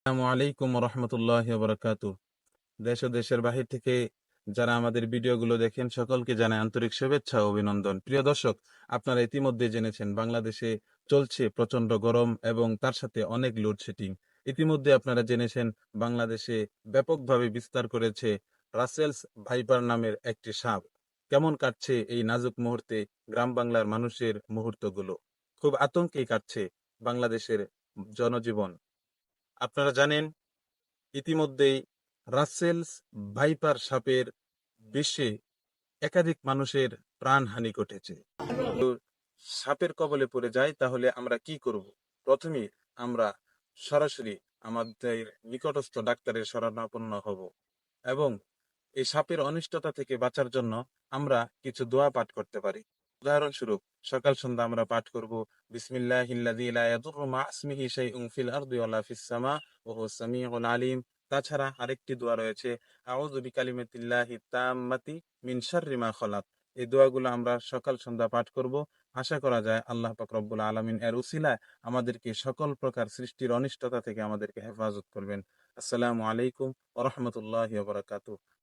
আসসালামু আলাইকুম রহমতুল্লাহ বারাকাতু। দেশ ও দেশের বাহির থেকে যারা আমাদের ভিডিওগুলো দেখেন সকলকে জানাই আন্তরিক শুভেচ্ছা ও অভিনন্দন। প্রিয় দর্শক, আপনারা ইতিমধ্যে জেনেছেন বাংলাদেশে চলছে প্রচন্ড গরম এবং তার সাথে অনেক লোডশেডিং। ইতিমধ্যে আপনারা জেনেছেন বাংলাদেশে ব্যাপকভাবে বিস্তার করেছে রাসেলস ভাইপার নামের একটি সাপ। কেমন কাটছে এই নাজুক মুহূর্তে গ্রাম বাংলার মানুষের মুহূর্তগুলো? খুব আতঙ্কে কাটছে বাংলাদেশের জনজীবন। আপনারা জানেন ইতিমধ্যেই রাসেলস ভাইপার সাপের বিষে একাধিক মানুষের প্রাণহানি ঘটেছে। তো সাপের কবলে পড়ে যায় তাহলে আমরা কি করব? প্রথমে আমরা সরাসরি আমাদের নিকটস্থ ডাক্তারের শরণাপন্ন হব এবং এই সাপের অনিষ্টতা থেকে বাঁচার জন্য আমরা কিছু দোয়া পাঠ করতে পারি। উদাহরণস্বরূপ সকাল সন্ধ্যা আমরা পাঠ করব বিসমিল্লাহিল্লাযী লা ইয়াদুররু মা ইসমিহি শাইউন ফিল আরদি ওয়ালা ফিস সামা ওয়া হুয়াস সামিউল আলিম। তাছাড়া আরেকটি দোয়া রয়েছে আউযু বিকালিমাতিল্লাহি তাম্মাতি মিন শাররি মা খালাক। এই দোয়াগুলো আমরা সকাল সন্ধ্যা পাঠ করব। আশা করা যায় আল্লাহ পাক রব্বুল আলামিন এর উসিলায় আমাদেরকে সকল প্রকার সৃষ্টির অনিষ্টতা থেকে আমাদেরকে হেফাজত করবেন। আসসালামু আলাইকুম ওয়া রাহমাতুল্লাহি ওয়া বারাকাতুহু।